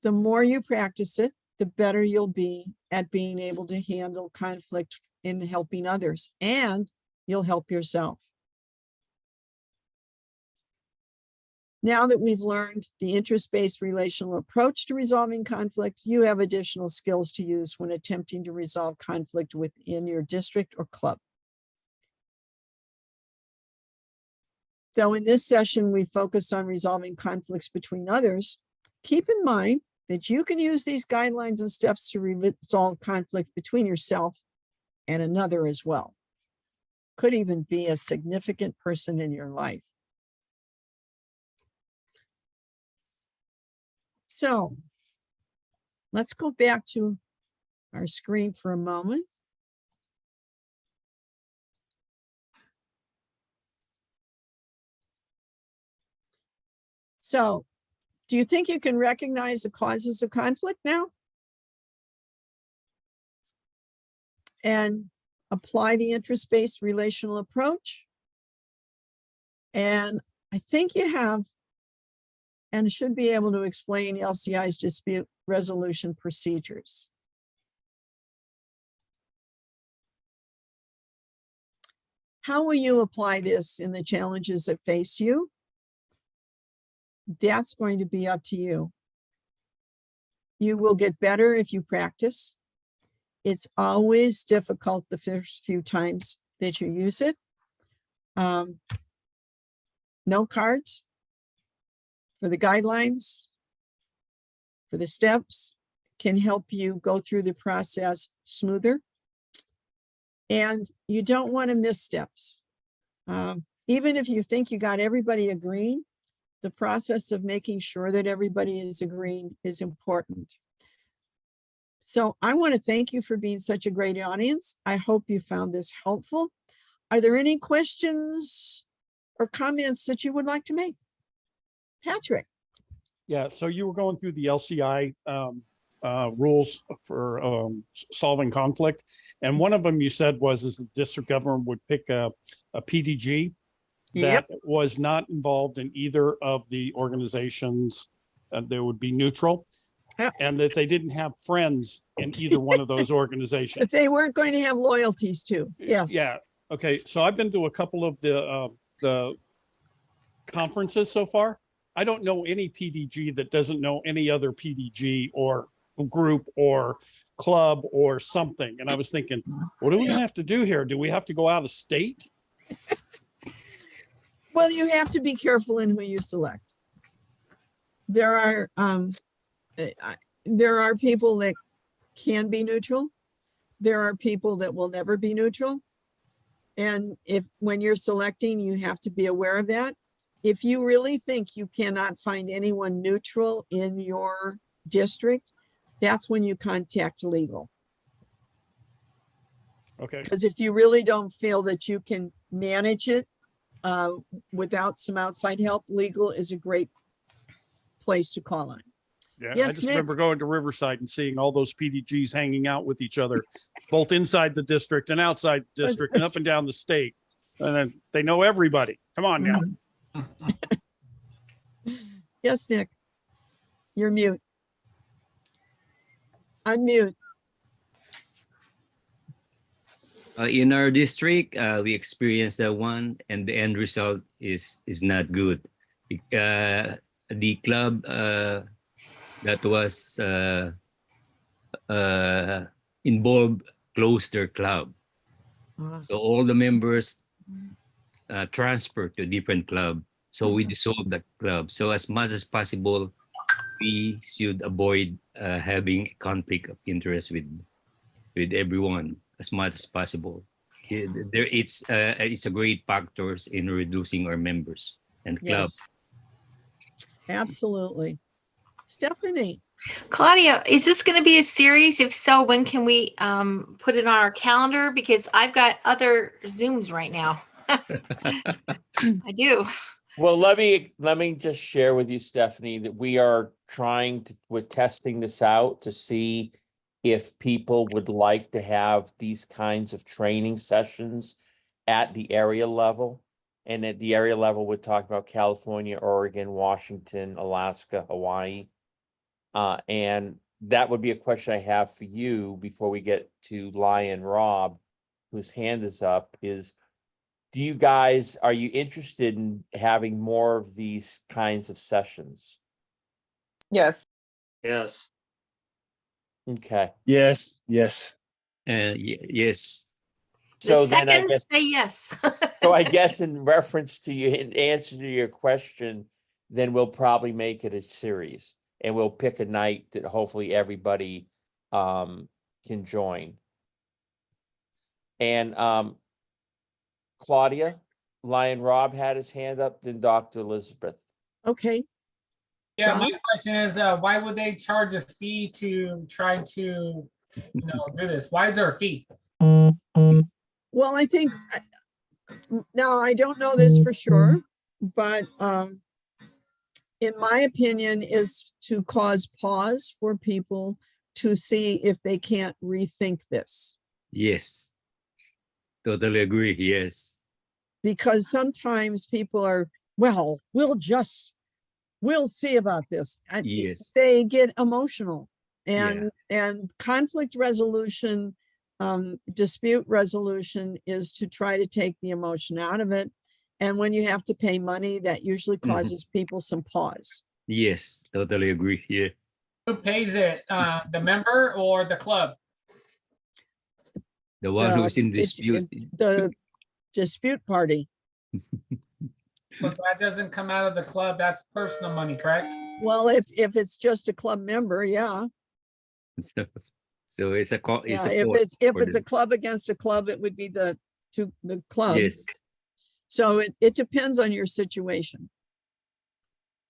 the more you practice it, the better you'll be at being able to handle conflict in helping others, and you'll help yourself. Now that we've learned the interest-based relational approach to resolving conflict, you have additional skills to use when attempting to resolve conflict within your district or club. Though in this session, we focused on resolving conflicts between others, keep in mind that you can use these guidelines and steps to resolve conflict between yourself and another as well. Could even be a significant person in your life. So let's go back to our screen for a moment. So, do you think you can recognize the causes of conflict now? And apply the interest-based relational approach? And I think you have, and should be able to explain LCI's dispute resolution procedures. How will you apply this in the challenges that face you? That's going to be up to you. You will get better if you practice. It's always difficult the first few times that you use it. No cards for the guidelines, for the steps, can help you go through the process smoother. And you don't want to miss steps. Even if you think you got everybody agreeing, the process of making sure that everybody is agreeing is important. So I want to thank you for being such a great audience. I hope you found this helpful. Are there any questions or comments that you would like to make? Patrick. Yeah, so you were going through the LCI rules for solving conflict. And one of them you said was the district governor would pick a PDG that was not involved in either of the organizations, and they would be neutral, and that they didn't have friends in either one of those organizations. But they weren't going to have loyalties to. Yes. Yeah. Okay. So I've been to a couple of the conferences so far. I don't know any PDG that doesn't know any other PDG or group or club or something. And I was thinking, what are we going to have to do here? Do we have to go out of state? Well, you have to be careful in who you select. There are there are people that can be neutral. There are people that will never be neutral. And when you're selecting, you have to be aware of that. If you really think you cannot find anyone neutral in your district, that's when you contact legal. Okay, Because if you really don't feel that you can manage it without some outside help, legal is a great place to call on. yeah, I Yes, just Nick? remember going to Riverside and seeing all those PDGs hanging out with each other, both inside the district and outside the district and up and down the state. And then they know everybody. Come on now. Yes, Nick. You're mute. Unmute. In our district, we experienced that one, and the end result is not good. The club that was involved closed their club, so all the members transferred to a different club. So we dissolved the club. So as much as possible, we should avoid having a conflict of interest with everyone as much as possible. It's a great factors in reducing our members and club. Yes. Absolutely. Stephanie. Claudia, is this going to be a series? If so, when can we put it on our calendar? Because I've got other Zooms right now. I do. Well, let me just share with you, Stephanie, that we are we're testing this out to see if people would like to have these kinds of training sessions at the area level. And at the area level, we're talking about California, Oregon, Washington, Alaska, Hawaii. And that would be a question I have for you before we get to Lion Rob, whose hand is up, is are you interested in having more of these kinds of sessions? Yes. Yes. Okay. Yes. Yes. Yes. The So then I seconds guess, say yes. so I guess in reference to you, in answer to your question, then we'll probably make it a series and we'll pick a night that hopefully everybody can join. And Claudia, Lion Rob had his hand up, then Dr. Elizabeth. Okay. Yeah, my Rob? question is, why would they charge a fee to try to, do this? Why is there a fee? Well, I think now I don't know this for sure, but in my opinion, is to cause pause for people to see if they can't rethink this. Yes. Totally agree. Yes. Because sometimes people are, well, we'll see about this. And Yes. they get emotional and conflict resolution, dispute resolution is to try to take the emotion out of it. And when you have to pay money, that usually causes people some pause. Yes. Totally agree. Yeah. Who pays it? The member or the club? The one who's in dispute. The dispute party. So that doesn't come out of the club, that's personal money, correct? Well, if it's just a club member, yeah. So it's a Yeah, if it's a club against a club, it would be the club. Yes. So it depends on your situation.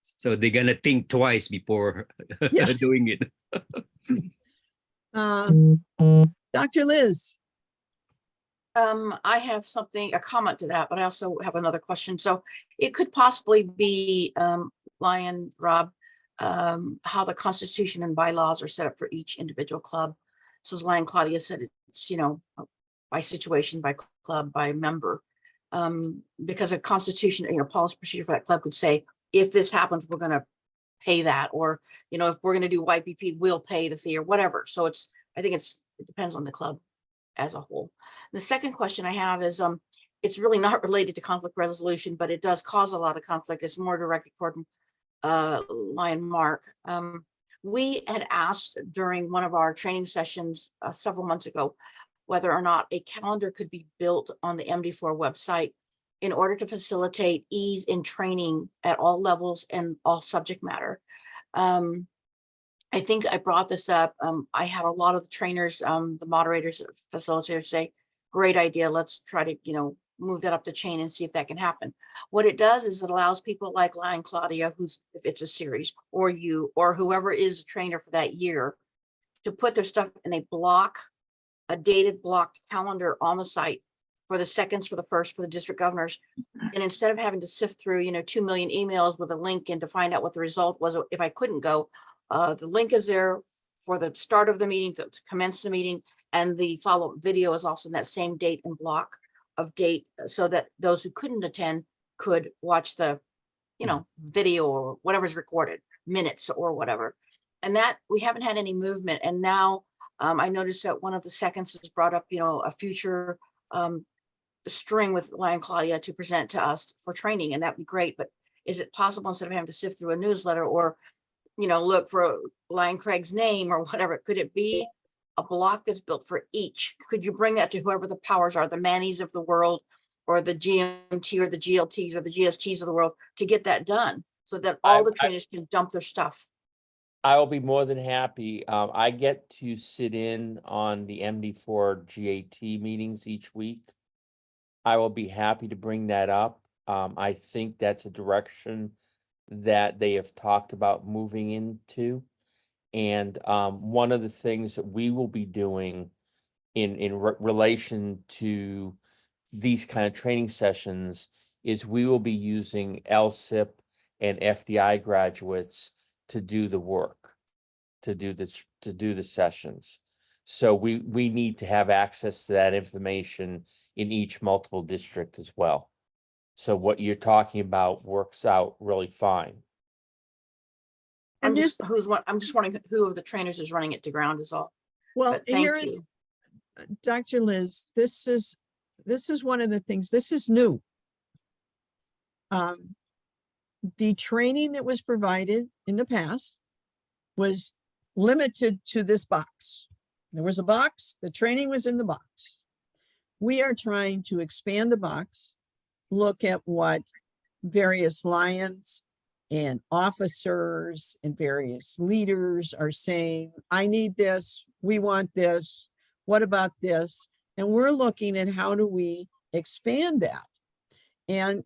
So they're gonna think twice before Yeah. doing it. Dr. Liz. I have a comment to that, but I also have another question. So it could possibly be, Lion, Rob, how the Constitution and bylaws are set up for each individual club. So as Lion Claudia said, it's, by situation, by club, by member. Because a constitution, policy procedure for that club could say, if this happens, we're going to pay that, or, if we're going to do YPP, we'll pay the fee or whatever. So I think it depends on the club as a whole. The second question I have is, it's really not related to conflict resolution, but it does cause a lot of conflict. It's more directed toward Lion Mark. We had asked during one of our training sessions several months ago, whether or not a calendar could be built on the MD4 website in order to facilitate ease in training at all levels and all subject matter. I think I brought this up. I had a lot of the trainers, the moderators, facilitators say, great idea. Let's try to, move that up the chain and see if that can happen. What it does is it allows people like Lion Claudia, who's, if it's a series, or you, or whoever is a trainer for that year, to put their stuff in a dated blocked calendar on the site for the seconds, for the first, for the district governors. And instead of having to sift through, 2 million emails with a link and to find out what the result was, if I couldn't go, the link is there for the start of the meeting, to commence the meeting, and the follow-up video is also in that same date and block of date, so that those who couldn't attend could watch the, video or whatever's recorded, minutes or whatever. And that we haven't had any movement. And now I noticed that one of the seconds has brought up, a future string with Lion Claudia to present to us for training, and that'd be great. But is it possible, instead of having to sift through a newsletter or look for Lion Craig's name or whatever, could it be a block that's built for each? Could you bring that to whoever the powers are, the Mannies of the world, or the GMT or the GLTs or the GSTs of the world, to get that done so that all the trainers can dump their stuff? I will be more than happy. I get to sit in on the MD4 GAT meetings each week. I will be happy to bring that up. I think that's a direction that they have talked about moving into. And one of the things that we will be doing in relation to these kind of training sessions is we will be using LSIP and FDI graduates to do the work, to do the sessions. So we need to have access to that information in each multiple district as well. So what you're talking about works out really fine. I'm And just wondering who of the trainers is running it to ground is all. Well, But thank here is, you. Dr. Liz, this is one of the things, this is new. The training that was provided in the past was limited to this box. There was a box, the training was in the box. We are trying to expand the box, look at what various Lions and officers and various leaders are saying. I need this, we want this, what about this? And we're looking at how do we expand that. And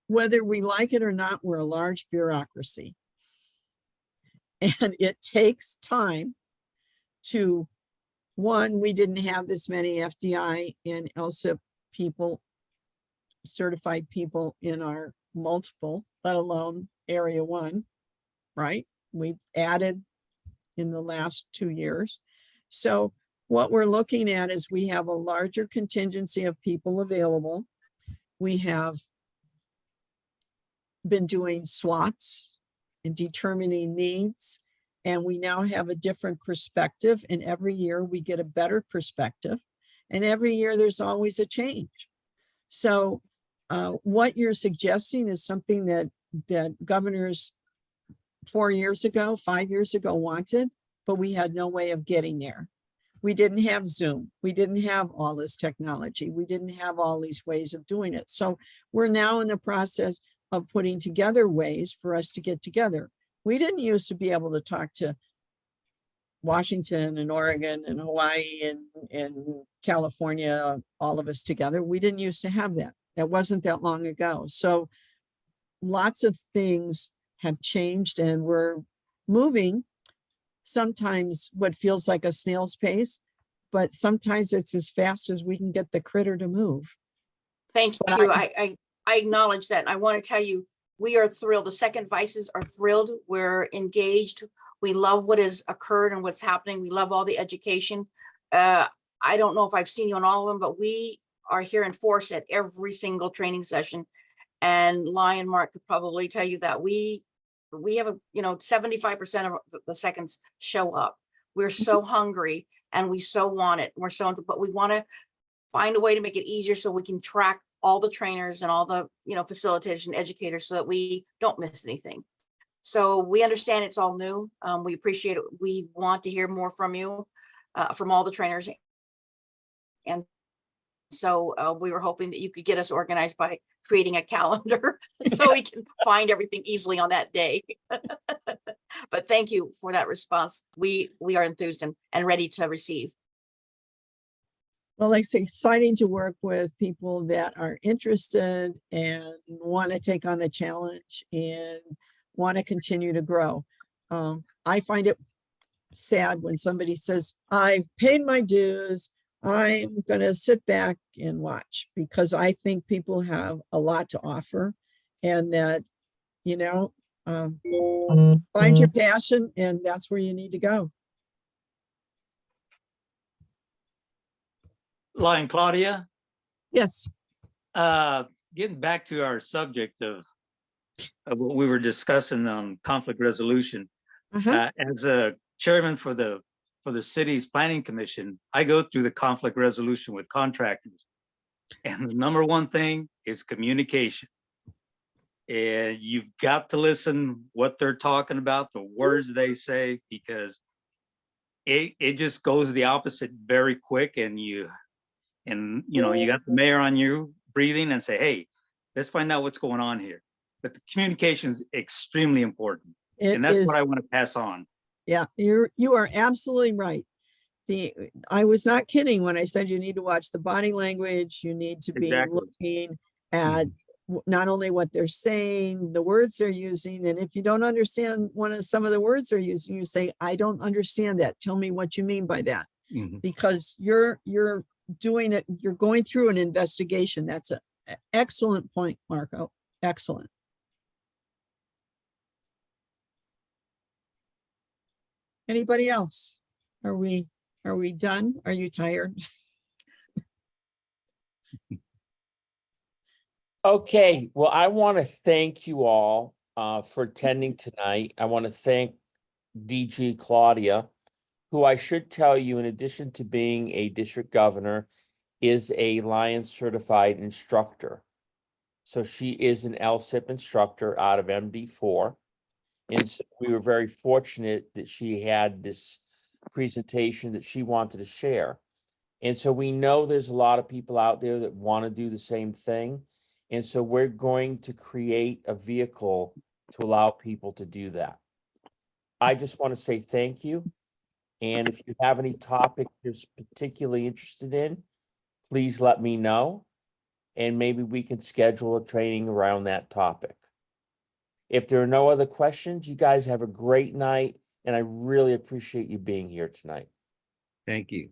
whether we like it or not, we're a large bureaucracy. And it takes time to, one, we didn't have this many FDI and LSIP people, certified people in our multiple, let alone area 1, right? We've added in the last 2 years. So what we're looking at is we have a larger contingency of people available. We have been doing SWOTs and determining needs, and we now have a different perspective, and every year we get a better perspective, and every year there's always a change. So what you're suggesting is something that governors 4 years ago, 5 years ago wanted, but we had no way of getting there. We didn't have Zoom. We didn't have all this technology. We didn't have all these ways of doing it. So we're now in the process of putting together ways for us to get together. We didn't used to be able to talk to Washington and Oregon and Hawaii and California, all of us together. We didn't used to have that. That wasn't that long ago. So lots of things have changed, and we're moving sometimes what feels like a snail's pace, but sometimes it's as fast as we can get the critter to move. Thank But you. I acknowledge that. I want to tell you, we are thrilled. The second vices are thrilled. We're engaged. We love what has occurred and what's happening. We love all the education. I don't know if I've seen you on all of them, but we are here in force at every single training session. And Lion Mark could probably tell you that we have a 75% of the seconds show up. We're so hungry and we so want it. But we want to find a way to make it easier so we can track all the trainers and all the facilitators and educators so that we don't miss anything. So we understand it's all new. We appreciate it. We want to hear more from you, from all the trainers and So we were hoping that you could get us organized by creating a calendar so we can find everything easily on that day. But thank you for that response. We are enthused and ready to receive. Well, it's exciting to work with people that are interested and want to take on the challenge and want to continue to grow. I find it sad when somebody says, I've paid my dues, I'm going to sit back and watch, because I think people have a lot to offer, and that, you know, find your passion, and that's where you need to go. Line Claudia, Yes. getting back to our subject of what we were discussing on conflict resolution. Uh-huh. As a chairman for the city's planning commission, I go through the conflict resolution with contractors. And the number one thing is communication. And you've got to listen what they're talking about, the words they say, because it just goes the opposite very quick. And you know, you got the mayor on you breathing and say, hey, let's find out what's going on here. But the communication is extremely important. And that's what I want to pass on. Yeah, you are absolutely right. I was not kidding when I said you need to watch the body language. You need to be Exactly. looking at not only what they're saying, the words they're using. And if you don't understand some of the words they're using, you say, I don't understand that. Tell me what you mean by that. Because you're doing it, you're going through an investigation. That's an excellent point, Marco. Excellent. Anybody else? Are we done? Are you tired? Okay, well, I want to thank you all for attending tonight. I want to thank DG Claudia, who I should tell you, in addition to being a district governor, is a Lions certified instructor. So she is an LSIP instructor out of MD4. And so we were very fortunate that she had this presentation that she wanted to share. And so we know there's a lot of people out there that want to do the same thing. And so we're going to create a vehicle to allow people to do that. I just want to say thank you. And if you have any topic you're particularly interested in, please let me know. And maybe we can schedule a training around that topic. If there are no other questions, you guys have a great night. And I really appreciate you being here tonight. Thank you.